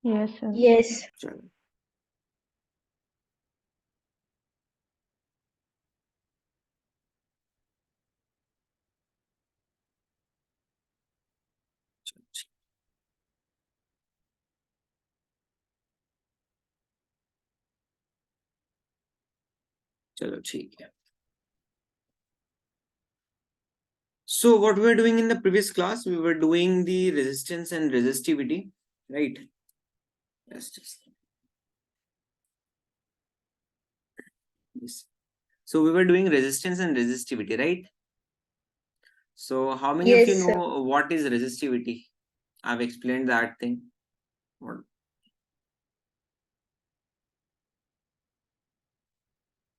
Yes, sir. Yes. चलो चलो ठीक है. So what we were doing in the previous class, we were doing the resistance and resistivity, right? Yes, yes. So we were doing resistance and resistivity, right? So how many of you Yes, sir. know what is resistivity? I've explained that thing. What?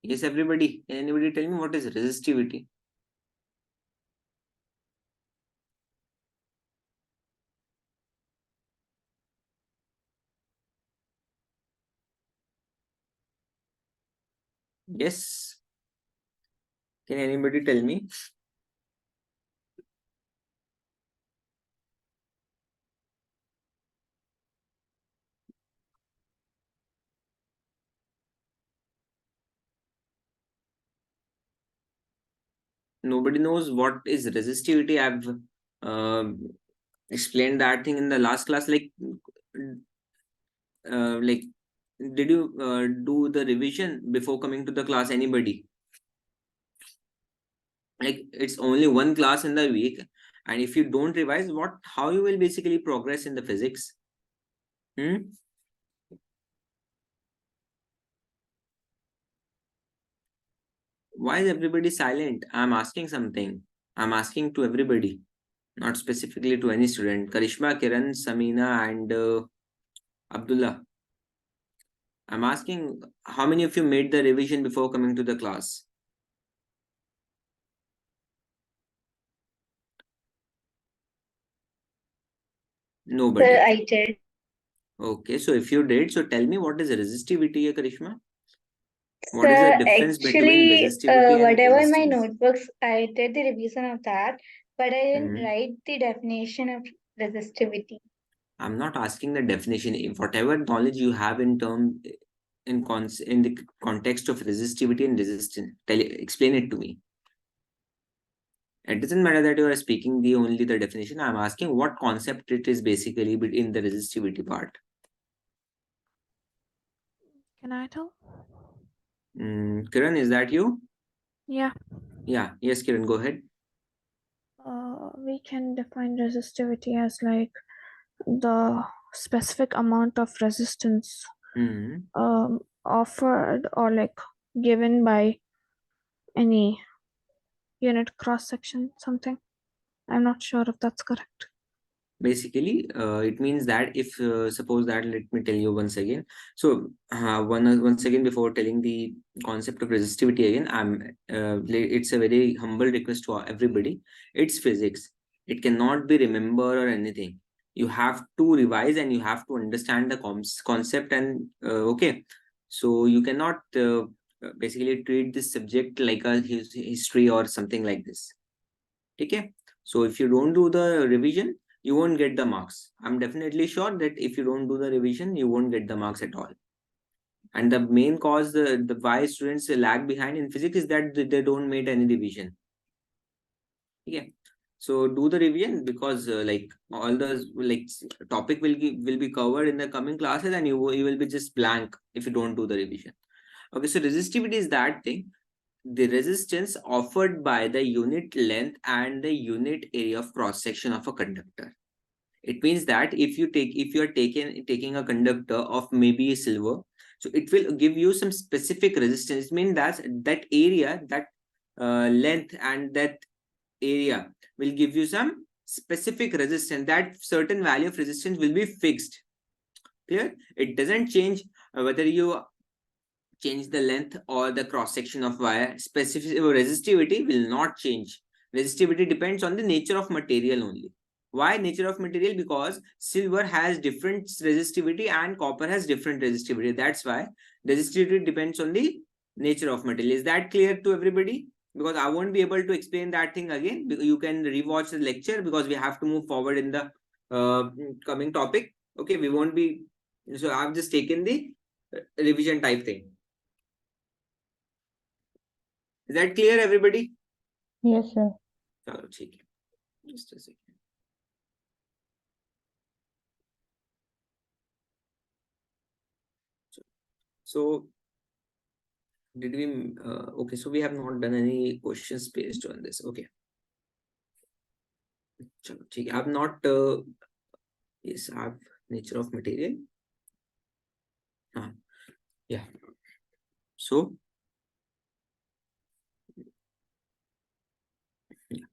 Yes, everybody. Can anybody tell me what is resistivity? Yes. Can anybody tell me? Nobody knows what is resistivity. I've explained that thing in the last class. Like, did you do the revision before coming to the class? Anybody? Like, it's only one class in the week, and if you don't revise, how you will basically progress in the physics? Why is everybody silent? I'm asking something. I'm asking to everybody, not specifically to any student. Karishma, Kiran, Samina, and Abdullah. I'm asking, how many of you made the revision before coming to the class? Nobody. Sir, I did. Okay, so if you did, so tell me, what is resistivity, Karishma? What is Sir, the difference between actually, resistivity and whatever in my resistance? notebooks, I did the revision of that, but I didn't Mhm. write the definition of resistivity. I'm not asking the definition. If whatever knowledge you have in the context of resistivity and resistance, explain it to me. It doesn't matter that you are speaking only the definition. I'm asking what concept it is basically in the resistivity part. Can I tell? Kiran, is that you? Yeah. Yeah. Yes, Kiran, go ahead. We can define resistivity as like the specific amount of resistance offered or like given by any unit cross section, something. I'm not sure if that's correct. Basically, it means that if suppose that, let me tell you once again. So once again, before telling the concept of resistivity again, it's a very humble request to everybody. It's physics. It cannot be remembered or anything. You have to revise and you have to understand the concept, and okay, so you cannot basically treat this subject like a history or something like this. Okay, so if you don't do the revision, you won't get the marks. I'm definitely sure that if you don't do the revision, you won't get the marks at all. And the main cause, the why students lag behind in physics is that they don't make any revision. Yeah. So do the revision, because like all the topic will be covered in the coming classes, and you will be just blank if you don't do the revision. Okay, so resistivity is that thing, the resistance offered by the unit length and the unit area of cross section of a conductor. It means that if you are taking a conductor of maybe silver, so it will give you some specific resistance. It means that area, that length and that area will give you some specific resistance. That certain value of resistance will be fixed. Clear? It doesn't change whether you change the length or the cross section of wire. Specific resistivity will not change. Resistivity depends on the nature of material only. Why nature of material? Because silver has different resistivity and copper has different resistivity. That's why resistivity depends on the nature of material. Is that clear to everybody? Because I won't be able to explain that thing again. You can rewatch the lecture because we have to move forward in the coming topic. Okay, we won't be So I've just taken the revision type thing. Is that clear, everybody? Yes, sir. Chalo, theek hai. Just a second. So did we okay, so we have not done any questions based on this. Okay. Chalo, theek hai. I've not yes, I've nature of material. Yeah. So yeah,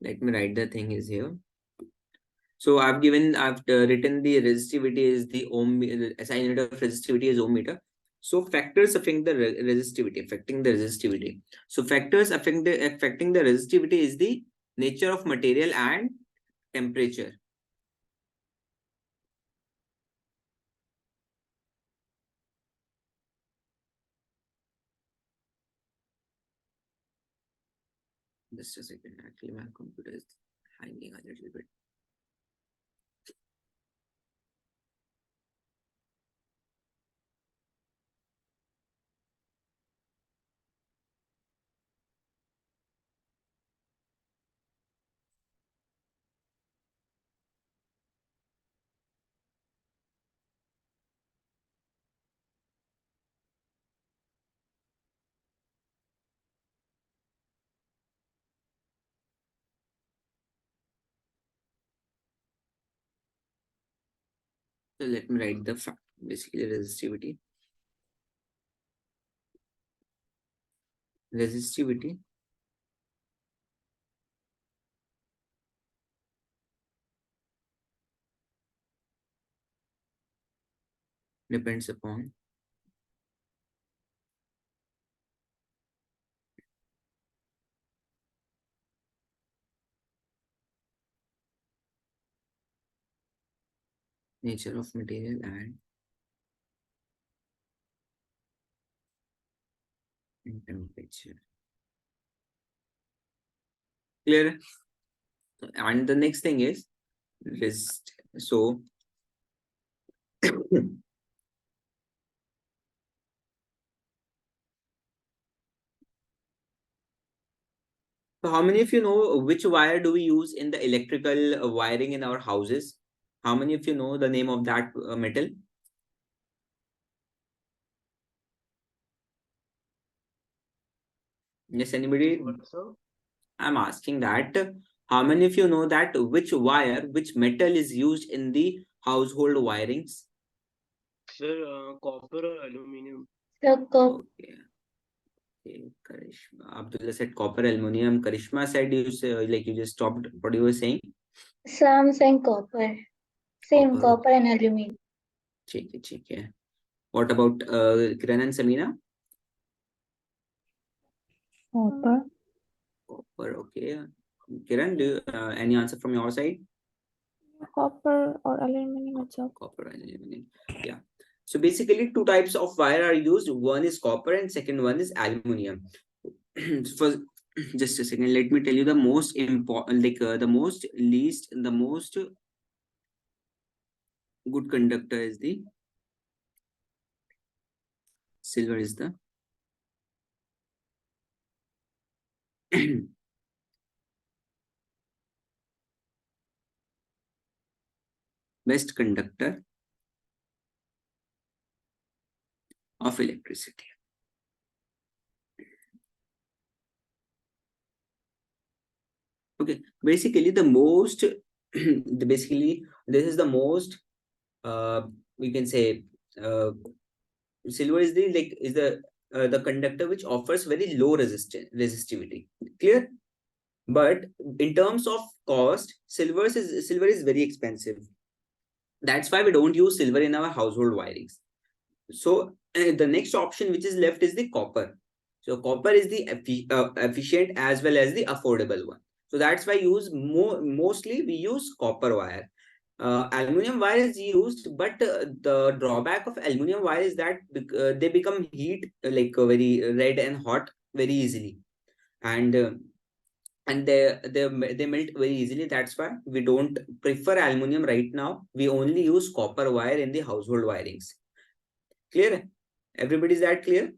let me write the thing is here. So I've written the resistivity is the ohm, SI unit of resistivity is ohm meter. So factors affecting the resistivity. So factors affecting the resistivity is the nature of material and temperature. Just a second. Actually, my computer is hanging a little bit. So let me write the fact. Basically, resistivity. Resistivity depends upon nature of material and temperature. Clear? And the next thing is resist. So so how many of you know which wire do we use in the electrical wiring in our houses? How many of you know the name of that metal? Yes, anybody? I'm asking that how many of you know that which wire, which metal is used in the household wirings? Sir, copper or aluminum? Sir, Okay. Okay, Karishma. Abdullah said copper, aluminum. Karishma said you say, like you just stopped. What you were saying? so I'm saying copper. Same Copper. copper and aluminum. ठीक है. What about Kiran and Samina? Copper. Copper, okay. Kiran, do you, any answer from your side? Copper or aluminum itself. Copper and aluminum. Yeah. So basically, two types of wire are used. One is copper and second one is aluminum. For just a second, let me tell you the most important, like the most good conductor is the silver is the best conductor of electricity. Okay, basically the most basically this is the most we can say silver is the conductor which offers very low resistivity. Clear? But in terms of cost, silver is very expensive. That's why we don't use silver in our household wirings. So the next option which is left is the copper. So copper is the efficient as well as the affordable one. So that's why mostly we use copper wire. Aluminum wire is used, but the drawback of aluminum wire is that they become heat very red and hot very easily. And and they melt very easily. That's why we don't prefer aluminum right now. We only use copper wire in the household wirings. Clear? Everybody's that clear?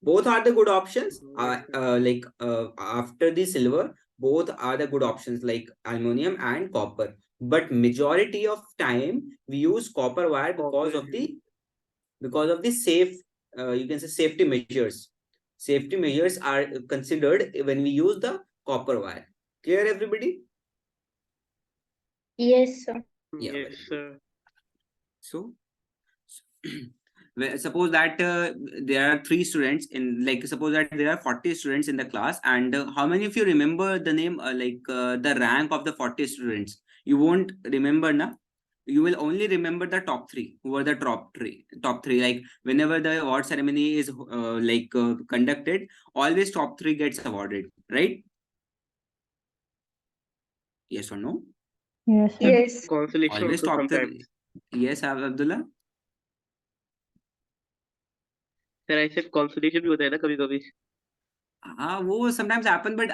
Both are the good options. After the silver, both are the good options, like aluminum and copper. But majority of time we use copper wire because of the safe, you can say, safety measures. Safety measures are considered when we use the copper wire. Clear, everybody? Yes, sir. Yeah, Yes, very good. sir. So well, suppose that there are 3 students in, like, suppose that there are 40 students in the class, and how many of you remember the name, the rank of the 40 students? You won't remember now. You will only remember the top 3, who are the top three. Like, whenever the award ceremony is conducted, always top 3 gets awarded, right? Yes or no? Yes, sir. Yes. Consolation Always also top 3. sometimes. Yes, Abdullah. Sir, I said consolation भी होता है ना कभी-कभी. हाँ, वो sometimes happen, but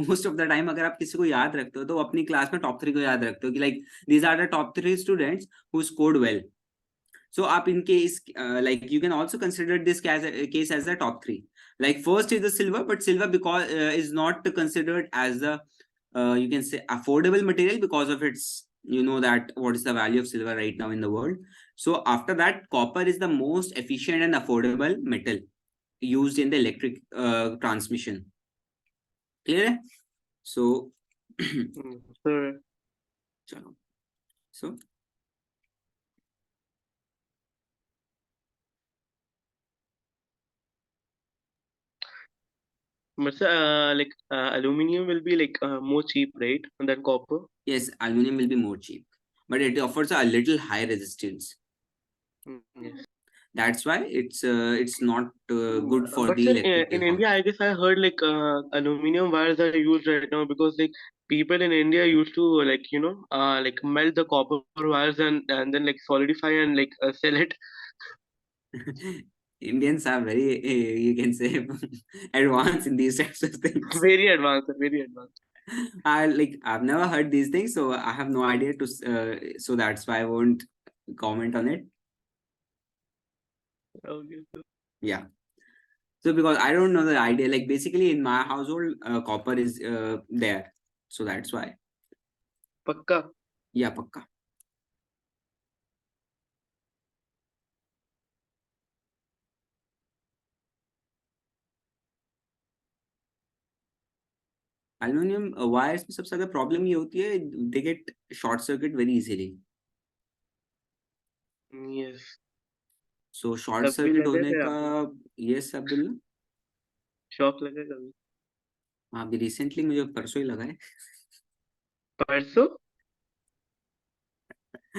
most of the time अगर आप किसी को याद रखते हो तो अपनी क्लास में टॉप 3 को याद रखते हो कि like these are the top 3 students who scored well. So up in case, like, you can also consider this case as a top 3. Like, first is the silver, but silver because is not considered as a you can say affordable material because of its, you know, that what is the value of silver right now in the world. So after that, copper is the most efficient and affordable metal used in the electric transmission. Clear? So Sir. chalo. So But sir, aluminum will be more cheap, right, than copper? yes, aluminum will be more cheap, but it offers a little high resistance. Yes. That's why it's not good for But the sir, electrical in India, I guess I heard aluminum wires are used right now because people in India used to melt the copper wires and then solidify and sell it. Indians are very, you can say, advanced in these types of things. Very advanced, sir, very advanced. I've never heard these things, so I have no idea to. So that's why I won't comment on it. Okay, sir. Yeah. So because I don't know the idea, like basically in my household, copper is there, so that's why. Pakka. Yeah, pakka. Aluminum wires में सबसे ज़्यादा problem ये होती है, they get short circuit very easily. Yes. So short कभी circuit लगे होने थे का, आपको? yes अब्दुल्ला, शॉक लगे कभी? हाँ, अभी recently मुझे परसों ही लगा है. परसों?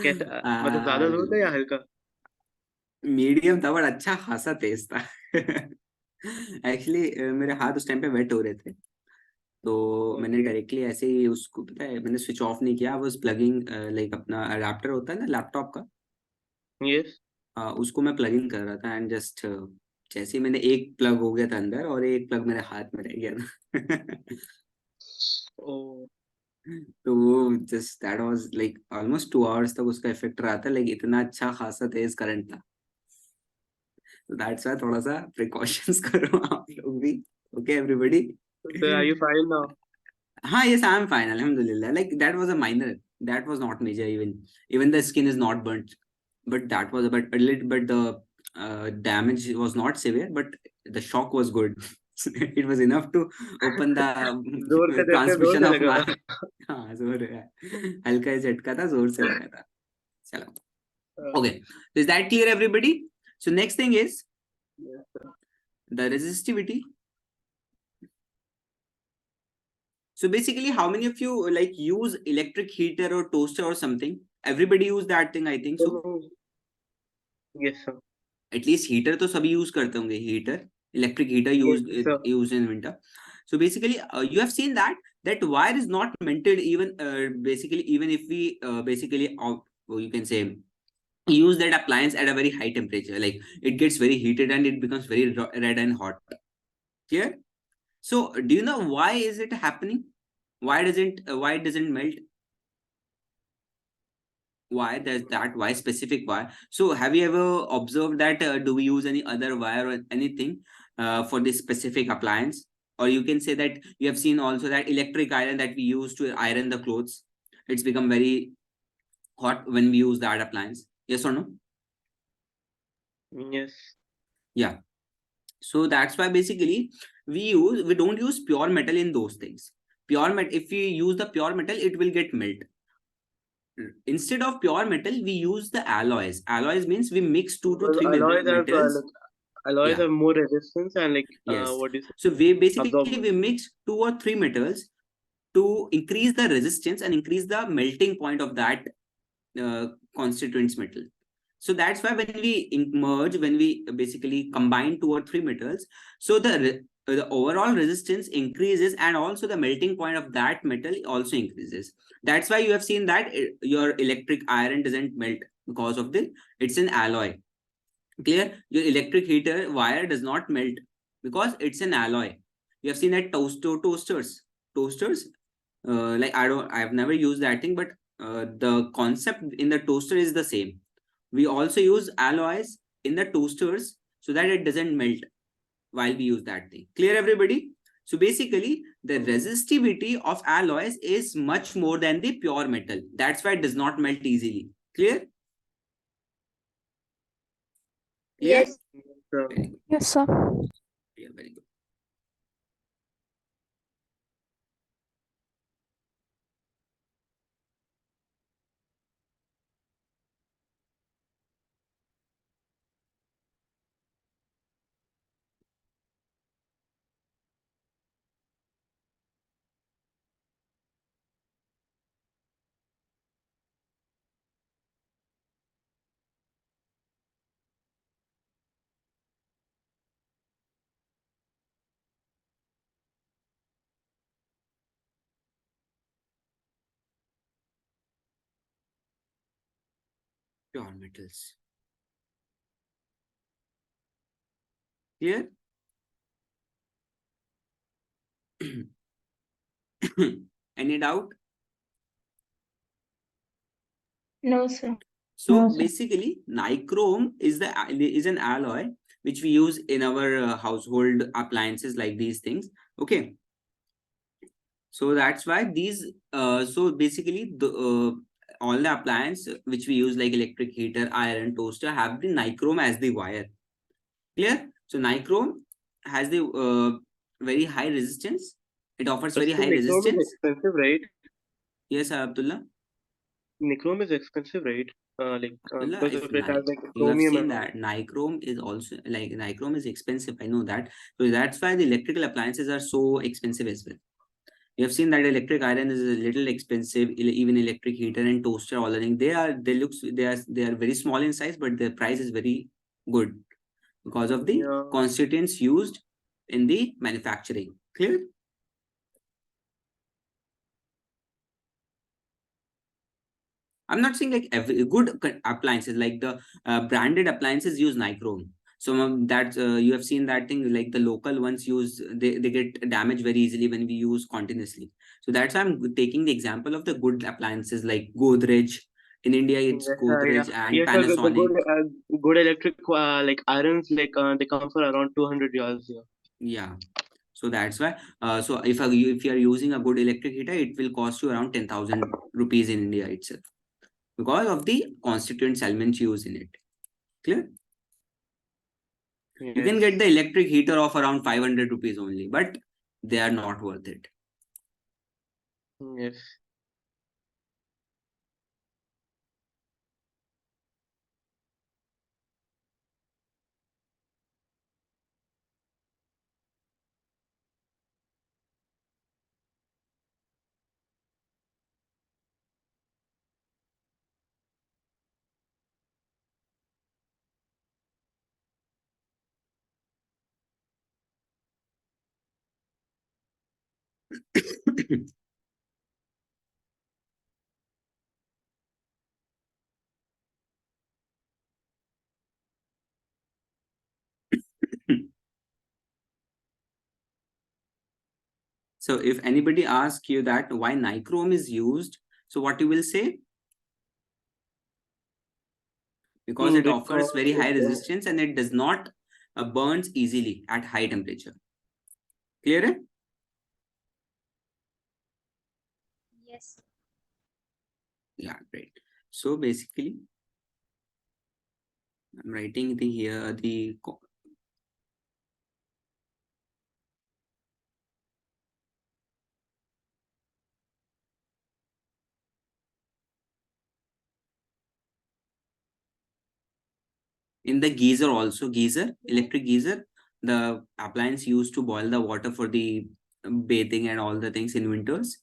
कैसा मतलब ज्यादा जोर था या हल्का? मीडियम था, बट अच्छा खासा तेज था. एक्चुअली मेरे हाथ उस टाइम पे वेट हो रहे थे, तो मैंने Okay. डायरेक्टली ऐसे ही उसको, पता है, मैंने स्विच ऑफ नहीं किया. वो प्लगिंग, लाइक अपना अडेप्टर होता है ना लैपटॉप का, Yes. उसको मैं प्लग इन कर रहा था, एंड जस्ट जैसे ही मैंने एक प्लग हो गया था अंदर और एक प्लग मेरे हाथ में रह गया था. Oh. तो वो just that was like almost 2 hours तक उसका इफेक्ट रहा था, लाइक इतना अच्छा खासा तेज करंट था. तो दैट्स व्हाई थोड़ा सा प्रिकॉशंस करो आप लोग भी. Okay everybody. So are you fine now? हाँ, yes, I am fine, alhamdulillah. Like, that was a minor, that was not major. Even the skin is not burnt, but that was a little, but the damage was not severe, but the shock was good. It was enough to open the जोर से देते जोर transmission से of लगा. my. हाँ, जोर है, हल्का झटका था, जोर से लगा था. चलो. Okay, so is that clear, everybody? So next thing is Yes, sir. the resistivity. So basically, how many of you like use electric heater or toaster or something? Everybody use that thing, I think so. Yes, sir. At least heater तो सभी use करते होंगे. Heater, electric heater used Yes, sir. used in winter. So basically, you have seen that wire is not melted even basically, even if we you can say use that appliance at a very high temperature, like it gets very heated and it becomes very red and hot. Clear? So do you know why is it happening? Why it doesn't melt? Why? There's that why, specific why. So have you ever observed that do we use any other wire or anything for this specific appliance? Or you can say that you have seen also that electric iron that we use to iron the clothes, it's become very hot when we use that appliance. Yes or no? Yes. Yeah. So that's why basically we don't use pure metal in those things. Pure metal, if we use the pure metal, it will get melt. Instead of pure metal, we use the alloys. Alloys means we mix two to Because three metals. alloys Yeah. have more resistance and Yes. what do you say? So we basically Absorbance. we mix two or three metals to increase the resistance and increase the melting point of that constituents metal. So that's why when we merge, when we basically combine two or three metals, so the overall resistance increases and also the melting point of that metal also increases. That's why you have seen that your electric iron doesn't melt because of it's an alloy. Clear? Your electric heater wire does not melt because it's an alloy. You have seen that toasters. I've never used that thing, but the concept in the toaster is the same. We also use alloys in the toasters so that it doesn't melt while we use that thing. Clear, everybody? So basically, the resistivity of alloys is much more than the pure metal. That's why it does not melt easily. Clear? Clear? Yes. So, Very good. Yes, sir. Yeah, very good. Pure metals. Clear? Any doubt? No, sir. So No, sir. basically, nichrome is an alloy which we use in our household appliances like these things. Okay, so that's why these. So basically, the all the appliance which we use like electric heater, iron, toaster have the nichrome as the wire. Clear? So nichrome has the very high resistance. It offers very high nichrome is resistance. expensive, right? Yes, Abdullah. Nichrome is expensive, right? Abdullah, Because if of it has you have chromium seen and all. that nichrome is also like nichrome is expensive. I know that. So that's why the electrical appliances are so expensive as well. You have seen that electric iron is a little expensive, even electric heater and toaster, all the thing. They are very small in size, but their price is very good because of the Yeah. constituents used in the manufacturing. Clear? I'm not saying like every good appliances, like the branded appliances use nichrome. Some of that you have seen that thing, like the local ones they get damaged very easily when we use continuously. So that's why I'm taking the example of the good appliances like Godrej. In India, it's Yes, yeah. Godrej and Yes, the Panasonic. good electric irons they come for around 200 riyals here. Yeah. So that's why. So if you are using a good electric heater, it will cost you around 10,000 rupees in India itself because of the constituent elements used in it. Clear? You can Yes. get the electric heater of around 500 rupees only, but they are not worth it. Yes. So if anybody asks you that why nichrome is used, so what you will say? Because it offers very high resistance and it does not burns easily at high temperature. Clear? Yes. Yeah, great. So basically, I'm writing the here the in the geyser also, electric geyser, the appliance used to boil the water for the bathing and all the things in winters.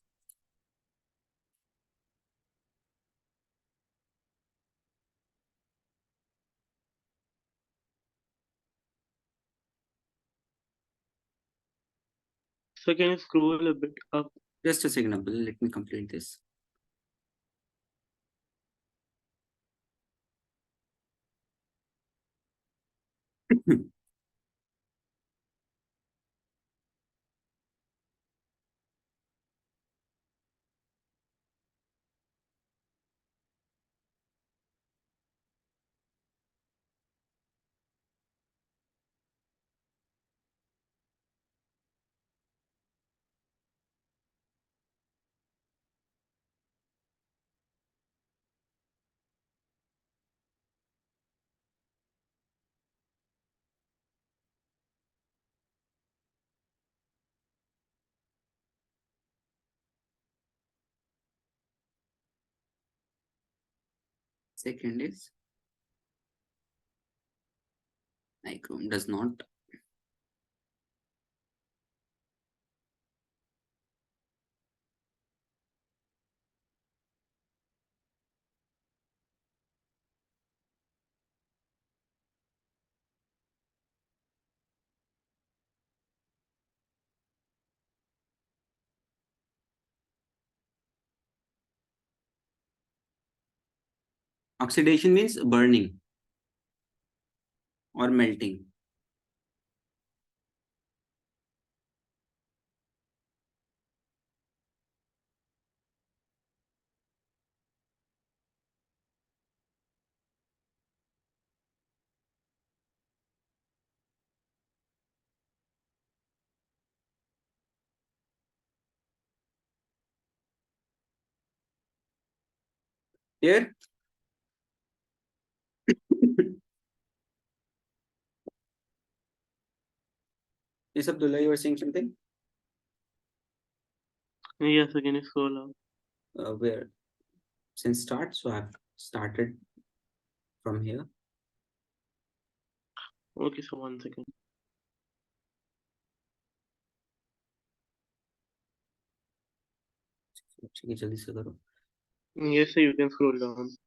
So can you scroll a bit up? Just a second, Abdul, let me complete this. Second is nichrome does not oxidation means burning or melting. Here. Yes, Abdullah, you were saying something? Yes, again you scroll up. Where? Since start, so I've started from here. Okay, so 1 second. ठीक है, जल्दी से करो. Yes, so you can scroll down.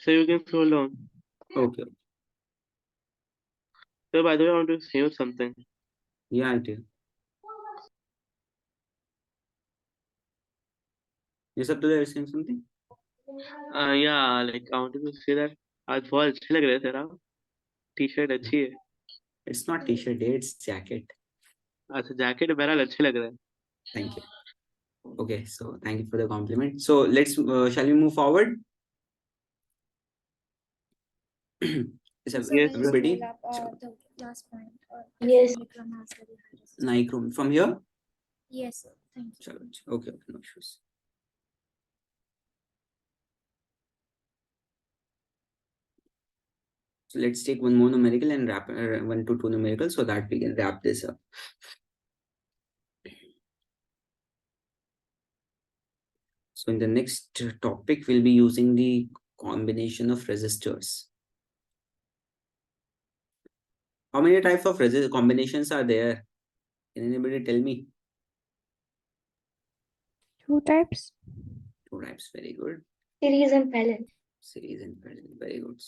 So you can scroll down. Okay. So by the way, I want to say you something. Yeah, I did. Yes, Abdullah, you were saying something? Yeah, like I wanted to say that आज बहुत अच्छे लग रहे हैं तेरा T-shirt अच्छी है. It's not t-shirt, it's jacket. अच्छा जैकेट बहरहाल अच्छे लग रहे हैं. Thank you. Okay, so thank you for the compliment. So let's shall we move forward? Is So when you everybody? scroll up the last point, yes, nichrome has very high resistance. Nichrome from here? Yes, sir. Thank you. Chalo, okay, no issues. So let's take one more numerical and wrap 1 to 2 numerical so that we can wrap this up. So in the next topic, we'll be using the combination of resistors. How many types of combinations are there? Can anybody tell me? 2 types. 2 types, very good. Series and parallel. Series and parallel, very good.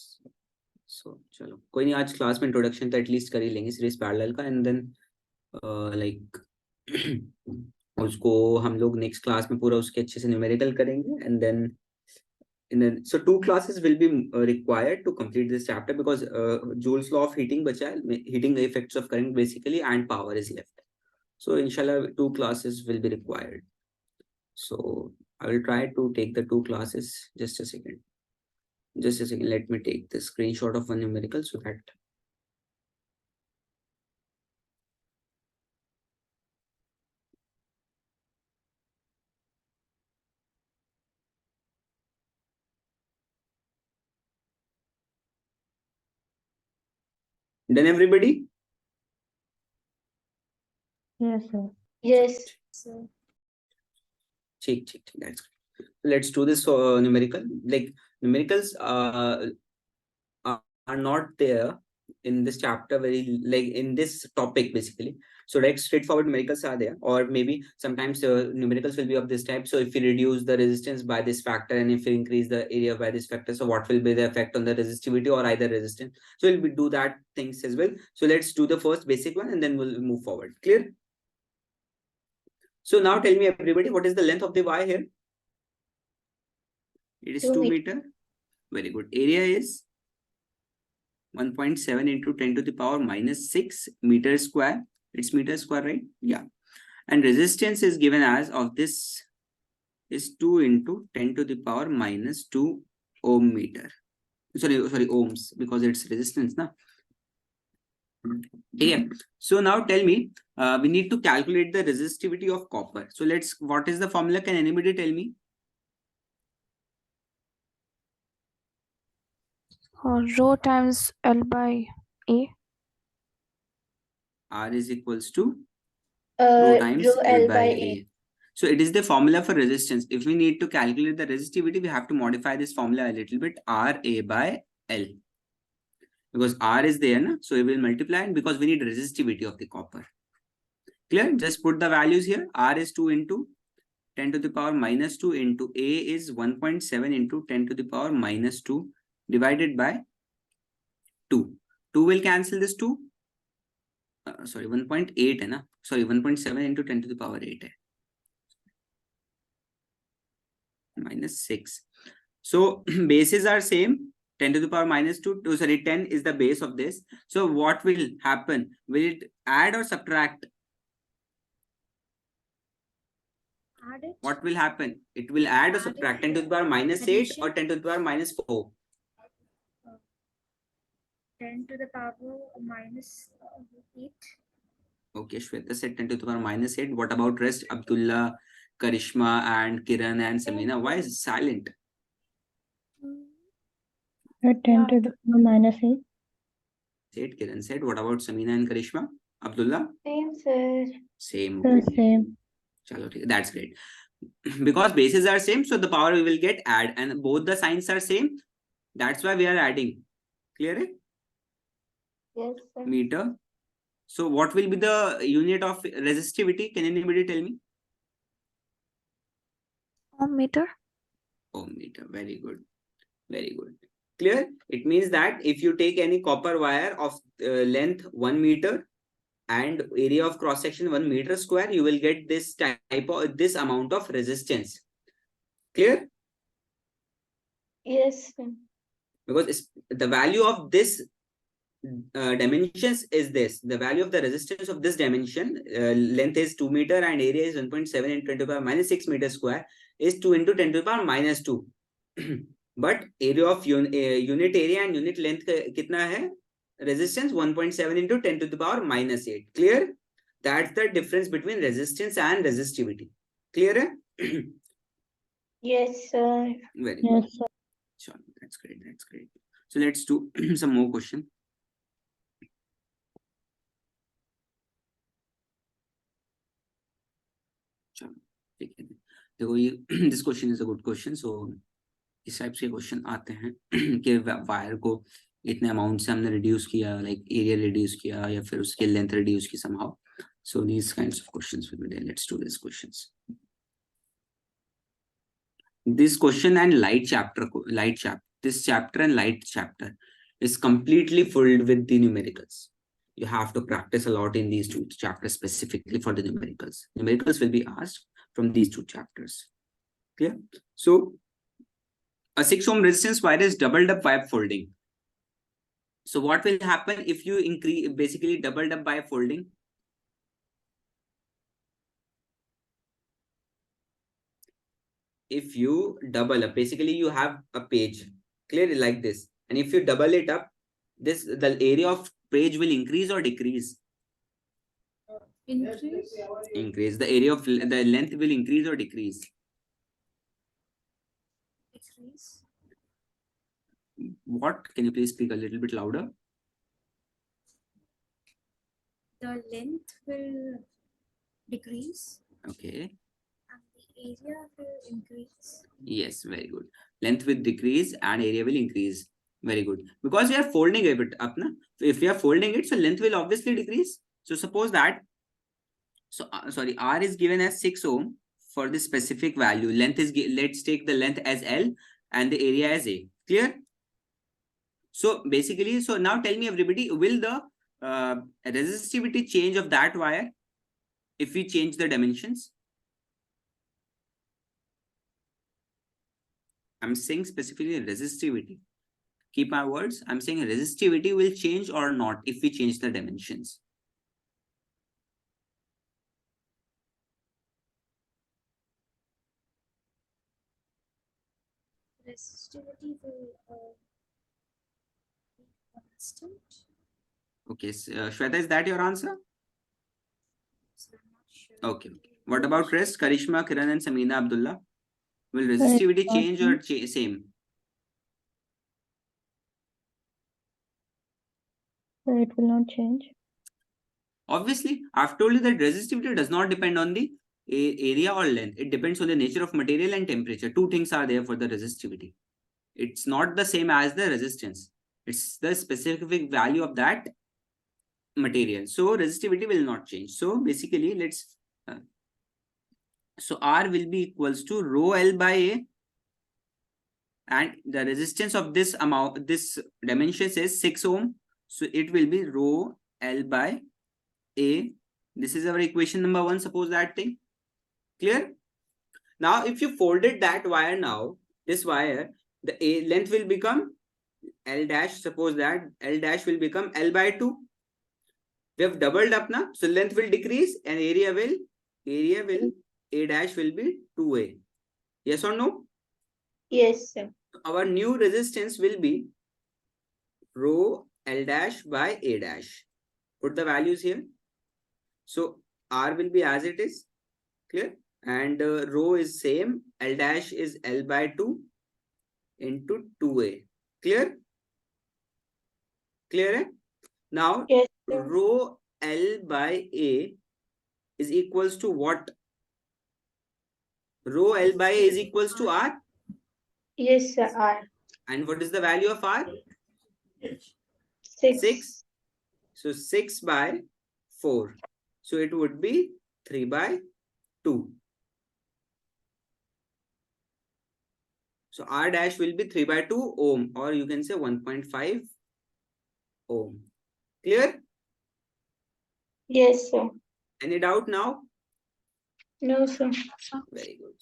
So चलो कोई नहीं, आज class में introduction तो at least कर ही लेंगे series parallel का, and then like उसको हम लोग नेक्स्ट क्लास में पूरा उसके अच्छे से न्यूमेरिकल करेंगे, and then so 2 classes will be required to complete this chapter, because Joule's law of heating bacha hai, heating the effects of current basically, and power is left. So inshallah 2 classes will be required. So I will try to take the 2 classes. Just a second. Let me take the screenshot of one numerical so that done, everybody? Yes, sir. Yes. Check. That's good. Let's do this numerical. Like numericals are not there in this chapter, very like in this topic basically. So like straightforward numericals are there, or maybe sometimes numericals will be of this type. So if you reduce the resistance by this factor and if you increase the area by this factor, so what will be the effect on the resistivity or either resistance? So we'll do that things as well. So let's do the first basic one and then we'll move forward. Clear? So now tell me everybody, what is the length of the wire here? It is 2 meter. Very good. Area is 1.7 into 10 to the power minus 6 meter square. It's meter square, right? Yeah. And resistance is given as of this is 2 into 10 to the power minus 2 ohm meter. Sorry, ohms, because it's resistance now. Okay. So now tell me, we need to calculate the resistivity of copper. So what is the formula? Can anybody tell me? Rho times L by A. R is equals to rho times Rho L L by by A. A. So it is the formula for resistance. If we need to calculate the resistivity, we have to modify this formula a little bit. R A by L. Because R is there, na? So we will multiply, and because we need resistivity of the copper. Clear? Just put the values here. R is 2 into 10 to the power minus 2 into A is 1.7 into 10 to the power minus 2 divided by 2. 2 will cancel this 2. Sorry, 1.8 hai na? Sorry, 1.7 into 10 to the power 8 hai. Minus 6. So bases are same. 10 to the power minus 2. Sorry, 10 is the base of this. So what will happen? Will it add or subtract? Add it. What will happen? It will add or subtract 10 to the power minus 8 or 10 to the power minus 4? 10 to the power minus 8. Okay, Shweta said 10 to the power minus 8. What about rest? Abdullah, Karishma, and Kiran and Samina. Why is it silent? 10 to the power minus 8. Said Kiran said. What about Samina and Karishma? Abdullah? Same, sir. Same. The same. Chalo, that's great. Because bases are same, so the power we will get add, and both the signs are same. That's why we are adding. Clear it? Yes, sir. Meter. So what will be the unit of resistivity? Can anybody tell me? Ohm meter. Ohm meter. Very good. Very good. Clear? It means that if you take any copper wire of length 1 meter and area of cross section 1 meter square, you will get this type of this amount of resistance. Clear? Yes, sir. Because the value of this dimensions is this. The value of the resistance of this dimension, length is 2 meter and area is 1.7 into 10 to the power minus 6 meter square, is 2 into 10 to the power minus 2. But area of unit area and unit length kitna hai? Resistance 1.7 into 10 to the power minus 8. Clear? That's the difference between resistance and resistivity. Clear? Yes, sir. Very good. Yes, sir. Sure. That's great. That's great. So let's do some more question. देखो ये this question is a good question. So इस type से question आते हैं कि wire को इतने amount से हमने रिड्यूस किया, लाइक एरिया रिड्यूस किया या फिर उसकी लेंथ रिड्यूस की somehow. So these kinds of questions will be there. Let's do these questions. This question and this chapter and light chapter is completely filled with the numericals. You have to practice a lot in these 2 chapters specifically for the numericals. Numericals will be asked from these 2 chapters. Clear? So a 6 ohm resistance wire is doubled up by folding. So what will happen if you increase, basically doubled up by folding? If you double up, basically you have a page clearly like this, and if you double it up, the area of page will increase or decrease? Increase. Increase. The area of the length will increase or decrease? Decrease. What? Can you please speak a little bit louder? The length will decrease Okay. and the area will increase. Yes, very good. Length will decrease and area will increase. Very good. Because we are folding it up, na? If we are folding it, so length will obviously decrease. So suppose that, so sorry, R is given as 6 ohm for this specific value. Length is, let's take the length as L and the area as A. Clear? So basically, so now tell me everybody, will the resistivity change of that wire if we change the dimensions? I'm saying specifically resistivity. Keep my words. I'm saying resistivity will change or not if we change the dimensions. Resistivity will be constant. Okay, Shweta, is that your answer? So I'm not sure. Okay. What about rest? Karishma, Kiran, and Samina Abdullah? Will Sir, resistivity it's change not or same? Sir, it will not change. Obviously, I've told you that resistivity does not depend on the area or length. It depends on the nature of material and temperature. Two things are there for the resistivity. It's not the same as the resistance. It's the specific value of that material. So resistivity will not change. So basically, let's so R will be equals to rho L by A, and the resistance of this amount, this dimension is 6 ohm. So it will be rho L by A. This is our equation number 1. Suppose that thing. Clear? Now, if you folded that wire now, this wire, the A length will become L dash. Suppose that L dash will become L by 2. We have doubled up now, so length will decrease and area will A dash will be 2A. Yes or no? Yes, sir. Our new resistance will be rho L dash by A dash. Put the values here. So R will be as it is. Clear? And rho is same. L dash is L by 2 into 2A. Clear? Clear? Eh? Now, Yes, sir. rho L by A is equals to what? Rho L by A is equals to R. Yes, sir. R. And what is the value of R? 6. 6. So 6 by 4. So it would be 3 by 2. So R dash will be 3 by 2 ohm, or you can say 1.5 ohm. Clear? Yes, sir. Any doubt now? No, sir. Very good.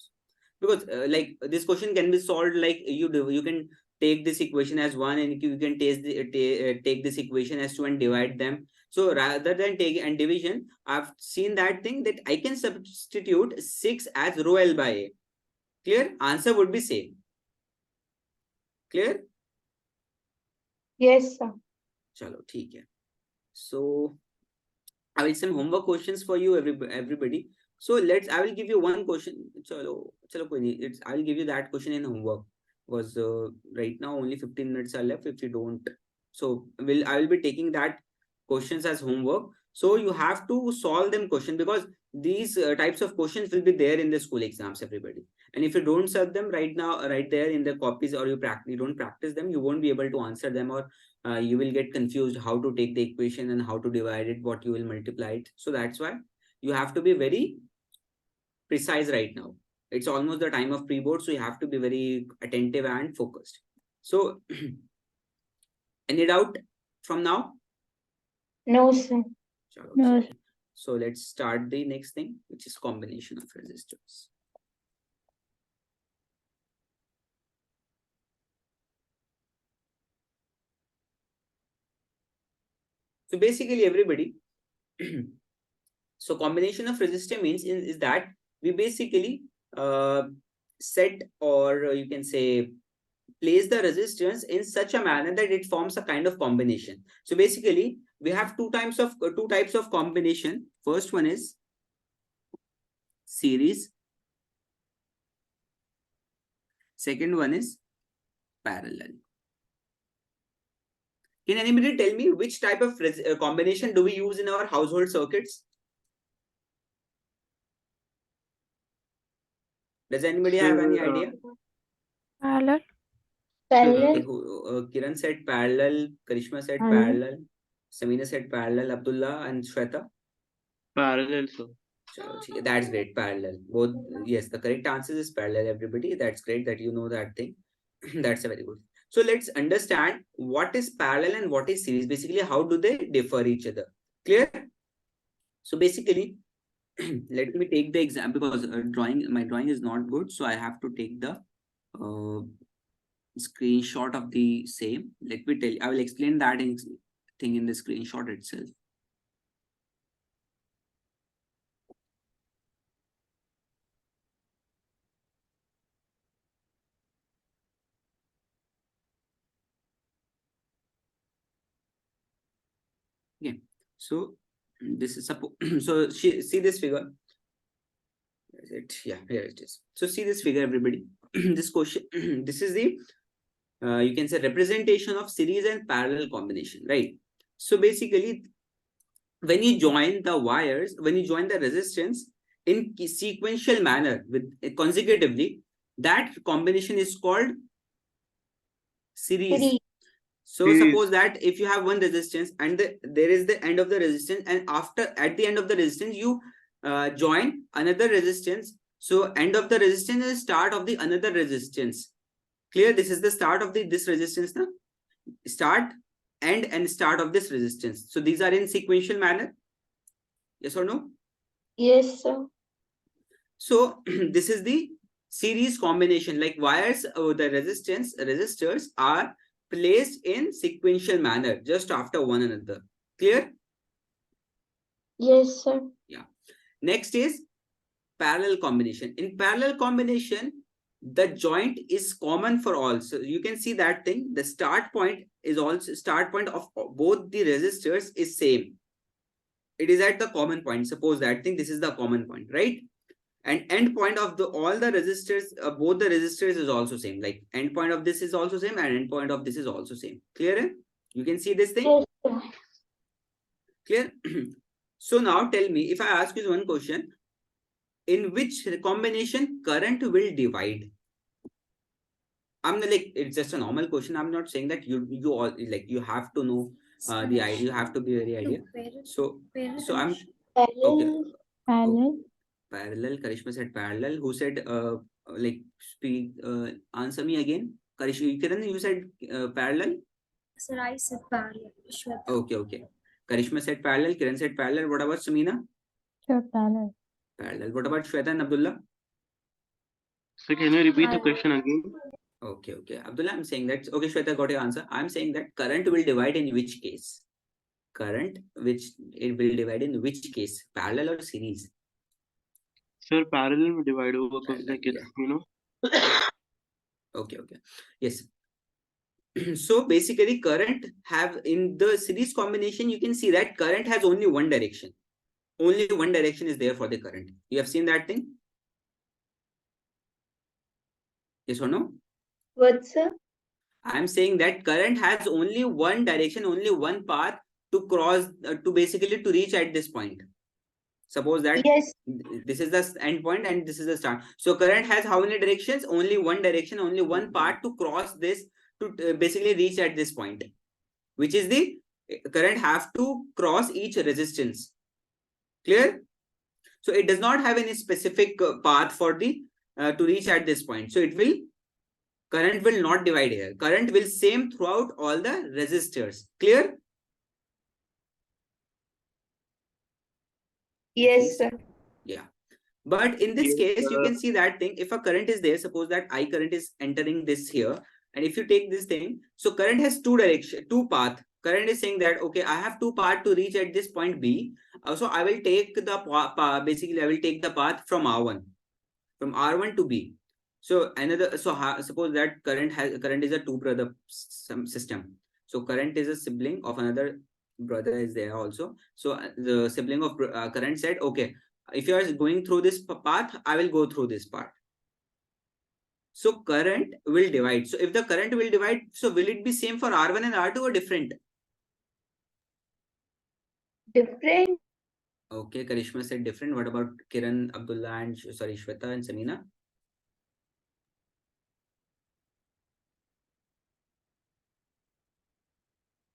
Because like this question can be solved like you can take this equation as 1 and you can take this equation as 2 and divide them. So rather than taking and division, I've seen that thing that I can substitute 6 as rho L by A. Clear? Answer would be same. Clear? Yes, sir. Chalo, theek hai. So I will some homework questions for you, everybody. So I will give you one question. Chalo, koi nahi. I will give you that question in homework. Because right now only 15 minutes are left if you don't. So I will be taking that questions as homework. So you have to solve them question, because these types of questions will be there in the school exams, everybody. And if you don't solve them right now, right there in the copies, or you don't practice them, you won't be able to answer them, or you will get confused how to take the equation and how to divide it, what you will multiply it. So that's why you have to be very precise right now. It's almost the time of pre-board, so you have to be very attentive and focused. So any doubt from now? No, sir. No, sir. So let's start the next thing, which is combination of resistors. So basically, everybody, so combination of resistor means is that we basically set, or you can say place the resistance in such a manner that it forms a kind of combination. So basically, we have two types of combination. First one is series. Second one is parallel. Can anybody tell me which type of combination do we use in our household circuits? Does anybody have any idea? Parallel. Parallel. Okay, Kiran said parallel, Karishma said Parallel. parallel, Samina said parallel, Abdullah and Shweta. Parallel, sir. That's great. Parallel. Both, yes, the correct answer is parallel, everybody. That's great that you know that thing. That's a very good. So let's understand what is parallel and what is series. Basically, how do they differ each other? Clear? So basically, let me take the example because my drawing is not good. So I have to take the screenshot of the same. Let me tell you, I will explain that thing in the screenshot itself. Okay, so this is so see this figure. Is it? Yeah, here it is. So see this figure, everybody. This question, this is the you can say representation of series and parallel combination, right? So basically, when you join the wires, when you join the resistance in sequential manner with consecutively, that combination is called series. Series. So suppose that if you have one resistance and there is the end of the resistance, and at the end of the resistance you join another resistance. So end of the resistance is start of the another resistance. Clear? This is the start of this resistance now. Start, end, and start of this resistance. So these are in sequential manner. Yes or no? Yes, sir. So this is the series combination, like wires or the resistors are placed in sequential manner just after one another. Clear? Yes, sir. Yeah. Next is parallel combination. In parallel combination, the joint is common for all. So you can see that thing. The start point is also start point of both the resistors is same. It is at the common point. Suppose that thing, this is the common point, right? And end point of all the resistors, both the resistors is also same. Like end point of this is also same and end point of this is also same. Clear? You can see this thing? Yes, sir. Clear? So now tell me, if I ask you one question, in which combination current will divide? I'm like, it's just a normal question. I'm not saying that you all like you have to know the idea. You have to be very idea. So I'm okay. Parallel. Parallel. Karishma said parallel. Who said like speak? Answer me again. Karishma, Kiran, you said parallel. Sir, I said parallel. Shweta. Okay. Karishma said parallel. Kiran said parallel. What about Samina? Sure, parallel. Parallel. What about Shweta and Abdullah? So can you repeat the question again? Okay. Abdullah, I'm saying that. Okay, Shweta got your answer. I'm saying that current will divide in which case? Current, which it will divide in which case? Parallel or series? Sir, parallel will divide over because Parallel, like it's, yeah. Okay. Yes. So basically current have in the series combination, you can see that current has only one direction. Only one direction is there for the current. You have seen that thing? Yes or no? What, sir? I'm saying that current has only one direction, only one path to cross, to basically to reach at this point. Suppose that Yes. this is the end point and this is the start. So current has how many directions? Only one direction, only one path to cross this, to basically reach at this point, which is the current have to cross each resistance. Clear? So it does not have any specific path for the to reach at this point. So current will not divide here. Current will same throughout all the resistors. Clear? Yes, sir. Yeah. But in this case, you can see that thing. If a current is there, suppose that I current is entering this here. And if you take this thing, so current has two path. current is saying that, okay, I have two paths to reach at this point B. So I will take the basically I will take the path from R1 to B. So suppose that current is a two brother system. So current is a sibling of another brother is there also. So the sibling of current said, okay, if you are going through this path, I will go through this path. So current will divide. So if the current will divide, so will it be same for R1 and R2 or different? Different. Okay, Karishma said different. What about Kiran, Abdullah, and Shweta and Samina?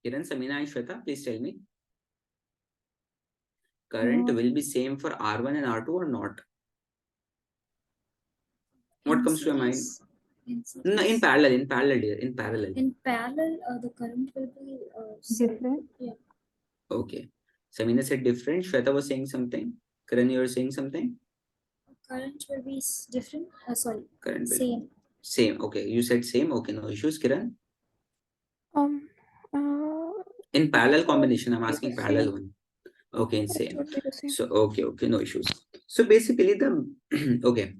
Kiran, Samina, and Shweta, please tell me. Current will be same for R1 and R2 or not? What comes to your mind? No, in parallel, dear, in parallel. In parallel, the current will be Different. Yeah. Okay. Samina said different. Shweta was saying something. Kiran, you were saying something? Current will be different. Sorry, Current will same. same. Okay, you said same. Okay, no issues. Kiran? In parallel combination, I'm asking parallel one. Okay, It same. would be the same. So, okay, no issues. So basically okay.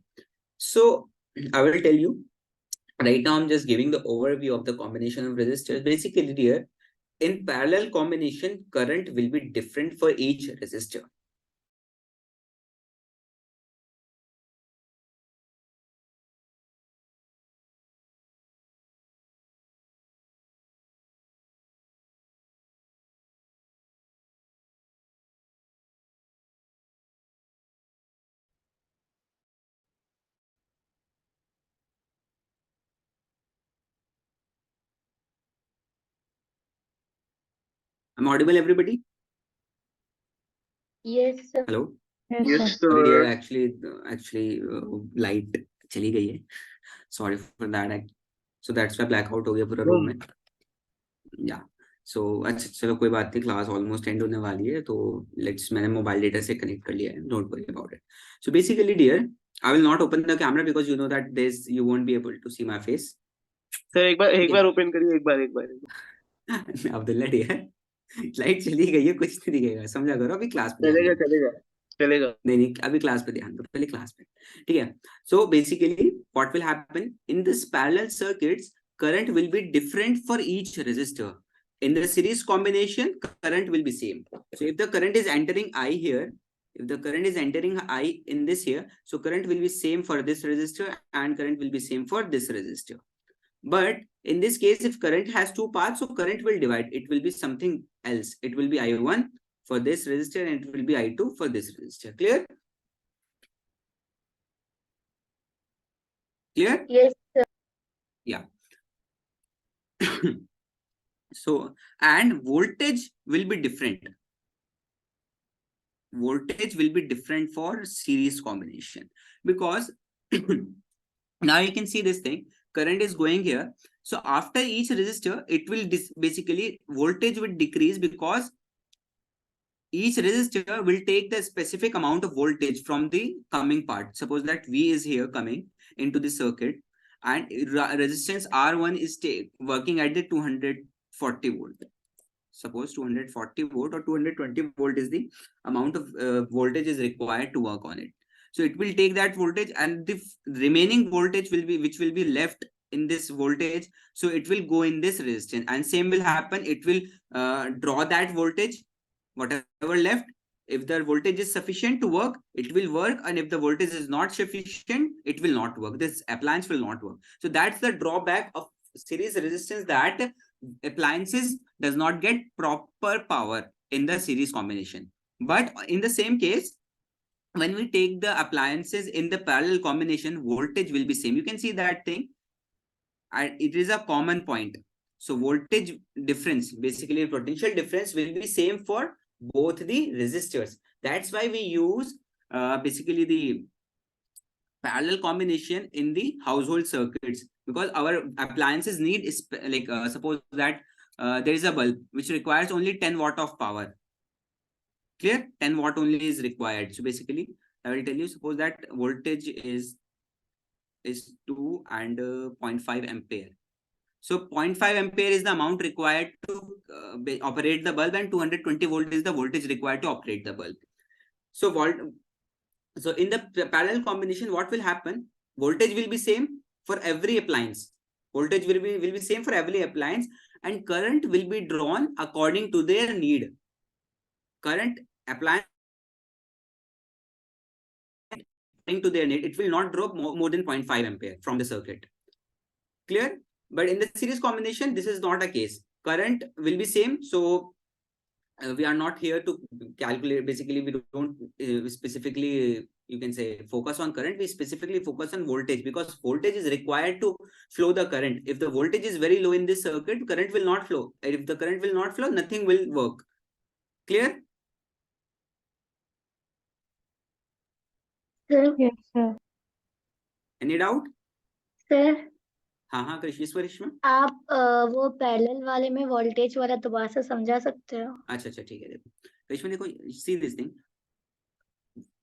So I will tell you, right now I'm just giving the overview of the combination of resistors. Basically here, in parallel combination, current will be different for each resistor. I'm audible, everybody? Yes, sir. Hello? Yes, Sorry, dear, sir. actually, light chali gayi hai. Sorry for that. So that's why blackout हो गया पूरा room में. Yeah. So अच्छा चलो कोई बात नहीं, class almost and होने वाली है, तो लेट्स, मैंने मोबाइल डेटा से कनेक्ट कर लिया है, don't worry about it. So basically dear, I will not open the camera because you know that you won't be able to see my face. Sir एक बार ओपन करिए, एक बार. Abdullah dear, light चली गई है, कुछ नहीं दिखेगा, समझा करो, अभी क्लास पे ध्यान दो. चलेगा. नहीं, अभी क्लास पे ध्यान दो, पहले क्लास पे, ठीक है. So basically what will happen in this parallel circuits, current will be different for each resistor. In the series combination, current will be same. So if the current is entering I here, if the current is entering I in this here, so current will be same for this resistor and current will be same for this resistor. But in this case, if current has two paths, so current will divide. It will be something else. It will be I1 for this resistor and it will be I2 for this resistor. Clear? Clear? Yes, sir. Yeah. So, and voltage will be different. Voltage will be different for series combination, because now you can see this thing, current is going here. So after each resistor, it will basically voltage will decrease, because each resistor will take the specific amount of voltage from the coming part. Suppose that V is here coming into the circuit, and resistance R1 is working at the 240 volt. Suppose 240 volt or 220 volt is the amount of voltage is required to work on it. So it will take that voltage, and the remaining voltage will be, which will be left in this voltage, so it will go in this resistance, and same will happen. It will draw that voltage, whatever left. If the voltage is sufficient to work, it will work, and if the voltage is not sufficient, it will not work. This appliance will not work. So that's the drawback of series resistance, that appliances does not get proper power in the series combination. But in the same case, when we take the appliances in the parallel combination, voltage will be same. You can see that thing, and it is a common point. So voltage difference, basically potential difference, will be same for both the resistors. That's why we use basically the parallel combination in the household circuits, because our appliances need is like suppose that there is a bulb which requires only 10 watt of power. Clear? 10 watt only is required. So basically I will tell you, suppose that voltage is 2 and 0.5 ampere. So 0.5 ampere is the amount required to operate the bulb, and 220 volt is the voltage required to operate the bulb. So so in the parallel combination, what will happen? Voltage will be same for every appliance. Voltage will be same for every appliance, and current will be drawn according to their need. Current appliance according to their need, it will not drop more than 0.5 ampere from the circuit. Clear? But in the series combination, this is not a case. Current will be same, so we are not here to calculate. Basically, we don't specifically, you can say, focus on current. We specifically focus on voltage, because voltage is required to flow the current. If the voltage is very low in this circuit, current will not flow. And if the current will not flow, nothing will work. Clear? Sir, Yes, sir. Any doubt? sir, हाँ कृष्णा, आप वो parallel वाले में voltage वाला दोबारा से समझा सकते हो? अच्छा ठीक है, देखो कृष्णा, देखो, see this thing,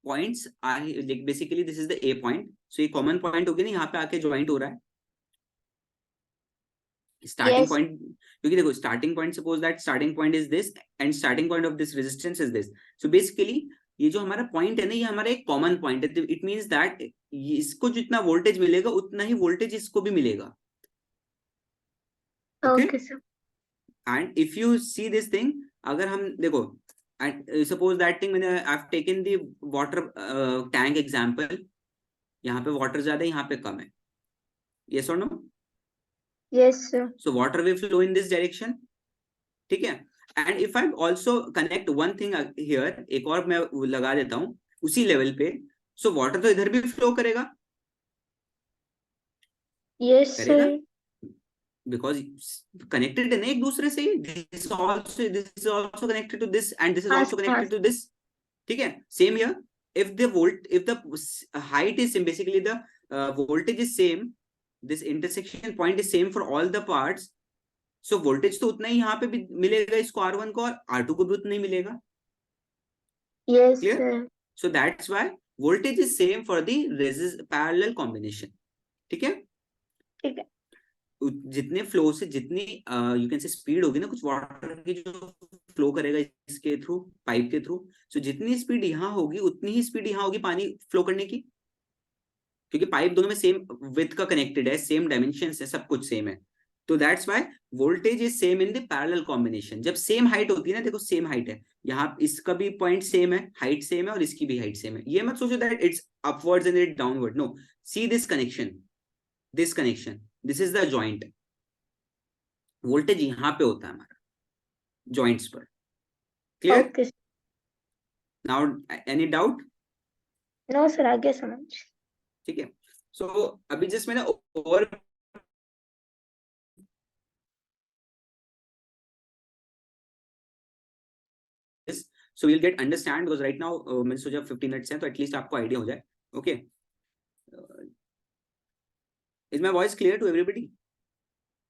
points are like basically this is the a point. So ये कॉमन पॉइंट हो गया ना, यहाँ पे आके ज्वाइंट हो रहा है स्टार्टिंग पॉइंट. क्योंकि देखो starting point, suppose that starting point is this and starting point of this resistance is this. So basically ये जो हमारा पॉइंट है ना, ये हमारा एक कॉमन पॉइंट है. इट मींस दैट इसको जितना वोल्टेज मिलेगा उतना ही वोल्टेज इसको भी मिलेगा. Okay sir. And if you see this thing, अगर हम देखो, and suppose that thing, मैंने I've taken the water tank example. यहाँ पे water ज्यादा है, यहाँ पे कम है. Yes or no? Yes sir. So water will flow in this direction. ठीक है. And if I also connect one thing here, एक और मैं लगा देता हूँ उसी लेवल पे, so water तो इधर भी flow करेगा. Yes करेगा. sir. Because connected है ना एक दूसरे से. This is also connected to this, and this is also connected to this. ठीक है. Same here. If the height is same, basically the voltage is same, this intersection point is same for all the parts. So voltage तो उतना ही यहाँ पे भी मिलेगा इसको R1 को, और R2 को भी उतना ही मिलेगा. Yes Clear? sir. So that's why voltage is same for the parallel combination. ठीक है. ठीक है. जितने फ्लो से जितनी यू कैन से स्पीड होगी ना, कुछ वाटर की जो फ्लो करेगा इसके थ्रू, पाइप के थ्रू, सो जितनी स्पीड यहाँ होगी उतनी ही स्पीड यहाँ होगी पानी फ्लो करने की, क्योंकि पाइप दोनों में सेम विड्थ का कनेक्टेड है, सेम डायमेंशंस है, सब कुछ सेम है. तो that's why voltage is same in the parallel combination. जब सेम हाइट होती है ना, देखो सेम हाइट है, यहाँ इसका भी पॉइंट सेम है, हाइट सेम है, और इसकी भी हाइट सेम है. ये मत सोचो that it's upwards and it downward. No, see this connection, this is the joint. Voltage यहाँ पे होता है हमारा जॉइंट्स पर. Clear? Okay. Now any doubt? No sir, आगे समझ. ठीक है. सो अभी जस्ट मैंने over so we'll get understand, because right now मैंने सोचा 15 मिनट्स हैं तो एटलीस्ट आपको आइडिया हो जाए. Okay, is my voice clear to everybody?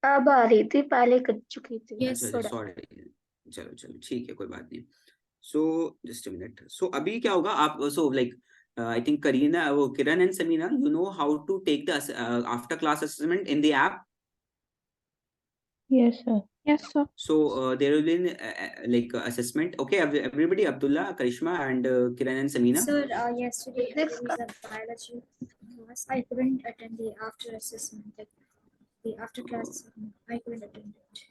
अब आ रही थी, पहले कर चुकी थी. Yes, अच्छा, सॉरी, चलो ठीक है, कोई बात नहीं. So just a minute. सो अभी क्या होगा, आप so like I think Kiran and Samina, you know how to take the after class assessment in the app. Yes, sir. Yes, sir. So there will be like assessment. Okay, everybody, Abdullah, Karishma, and Kiran and Samina. Sir, yesterday there was a biology class. I couldn't attend the after assessment, like the after class assessment. I couldn't attend it.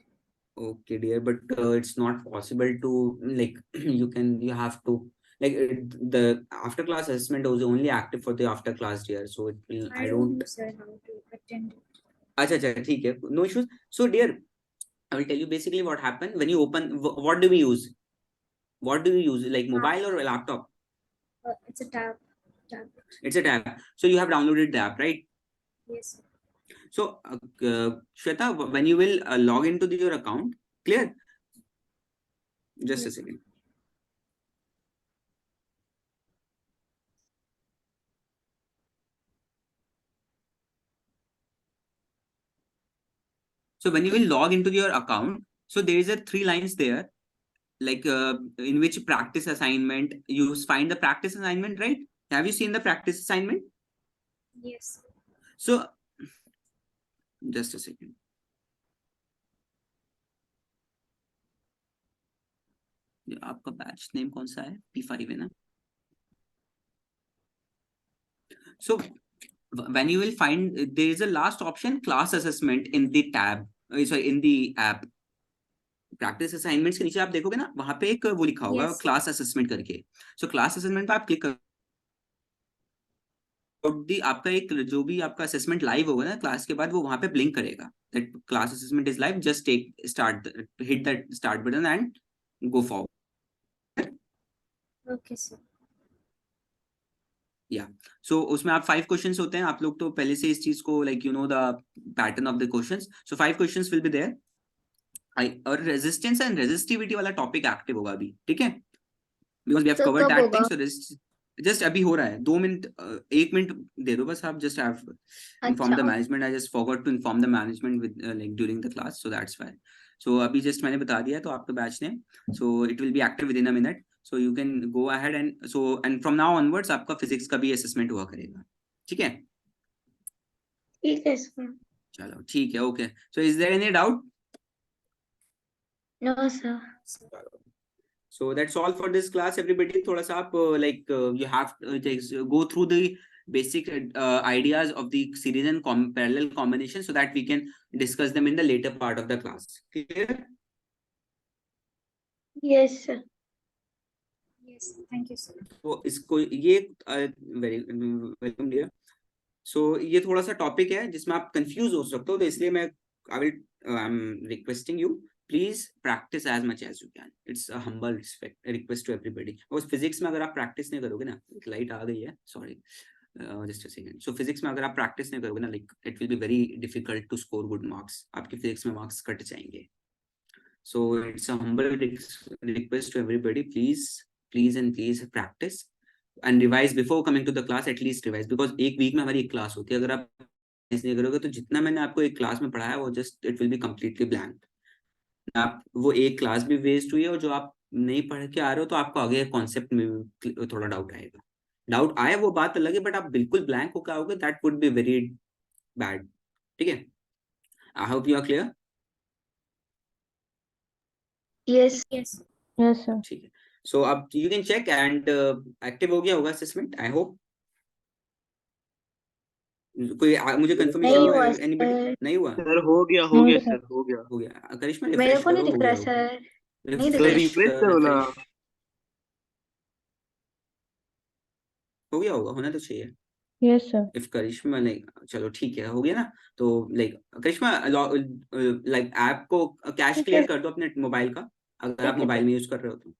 Okay, dear, but it's not possible to like you have to like the after class assessment was only active for the after class, dear. So it will, I don't know, sir, how to attend it. अच्छा ठीक है, no issues. So dear, I will tell you basically what happened when you open. What do we use? What do we use? Like mobile or a laptop? It's a tablet. It's a tab. So you have downloaded the app, right? Yes, sir. So Shweta, when you will log into your account, clear? Just a second. So when you will log into your account, so there is a 3 lines there, like in which practice assignment, you find the practice assignment, right? Have you seen the practice assignment? Yes. So just a second. आपका batch name कौन सा है? P5 है ना? So when you will find there is a last option class assessment in the tab, sorry, in the app. Practice assignments के नीचे आप देखोगे ना, वहां पे एक वो लिखा होगा Yes, sir. क्लास असेसमेंट करके. सो क्लास असेसमेंट पे आप क्लिक कर दी, आपका एक जो भी आपका असेसमेंट लाइव होगा ना क्लास के बाद, वो वहां पे ब्लिंक करेगा that class assessment is live, just take start, hit that start button and go forward. Okay, sir. या सो उसमें आप 5 क्वेश्चंस होते हैं. आप लोग तो पहले से इस चीज को like you know the pattern of the questions. So 5 questions will be there. और रेजिस्टेंस एंड रेजिस्टिविटी वाला टॉपिक एक्टिव होगा अभी, ठीक है, बिकॉज वी हैव तो कवर्ड कब दैट थिंग. होगा? सो जस्ट अभी हो रहा है. 2 मिनट 1 मिनट दे दो बस. आप जस्ट हैव inform the अच्छा, management. I just forgot to inform the management with like during the class, so that's why. So अभी just मैंने बता दिया तो आपका बैच ने, so it will be active within a minute, so you can go ahead and from now onwards आपका physics का भी असेसमेंट हुआ करेगा, ठीक है? ठीक है सर. चलो ठीक है, okay. So is there any doubt? No sir. So that's all for this class, everybody. थोड़ा सा आप like you have to go through the basic ideas of the series and parallel combination so that we can discuss them in the later part of the class. Clear? Yes sir. Yes, thank you, sir. तो इसको ये very welcome dear. सो ये थोड़ा सा topic है जिसमें आप confuse हो सकते हो, तो इसलिए मैं I am requesting you, please practice as much as you can. It's a humble request to everybody. और फिजिक्स में अगर आप प्रैक्टिस नहीं करोगे ना, लाइट आ गई है, sorry, just a second. So physics में अगर आप प्रैक्टिस नहीं करोगे ना, like it will be very difficult to score good marks. आपके फिजिक्स में मार्क्स कट जाएंगे. So it's a humble request to everybody, please and please practice and revise before coming to the class. At least revise, because एक week में हमारी एक class होती है. अगर आप नहीं करोगे तो जितना मैंने आपको एक क्लास में पढ़ाया वो just it will be completely blank. आप वो एक क्लास भी वेस्ट हुई है, और जो आप नहीं पढ़ के आ रहे हो तो आपको आगे कॉन्सेप्ट में थोड़ा डाउट आएगा. डाउट आए वो बात अलग है, बट आप बिल्कुल ब्लैंक होकर आओगे, that would be very bad. ठीक है, I hope you are clear. Yes. Yes. Yes, sir. ठीक है. सो अब you can check and active हो गया होगा असेसमेंट, आई होप. कोई मुझे कंफर्मेशन नहीं दो. हुआ एनीबॉडी? सर. नहीं हुआ? सर हो गया नहीं सर. सर, हो गया. हो गया. करिश्मा मेरे रिफ्रेश को नहीं करो, दिख हो रहा गया होगा. सर. नहीं दिख सर रहा. रिफ्रेश रिफ्रेश करो ना. रिफ्रेश हो गया होगा, होना तो चाहिए. Yes, sir. इफ करिश्मा नहीं, चलो ठीक है, हो गया ना. तो लाइक करिश्मा लाइक ऐप को कैश ठीक है. क्लियर कर दो अपने मोबाइल का, अगर आप ठीक है मोबाइल सर. में यूज कर रहे हो तो.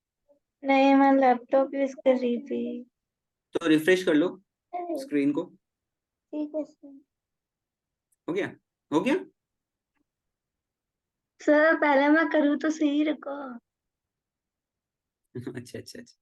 नहीं, मैं लैपटॉप यूज कर रही थी. तो रिफ्रेश कर लो स्क्रीन को. ठीक है सर. हो गया, हो गया. सर पहले मैं करूँ तो सही रखो. अच्छा अच्छा अच्छा.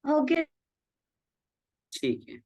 हो गया. ठीक है.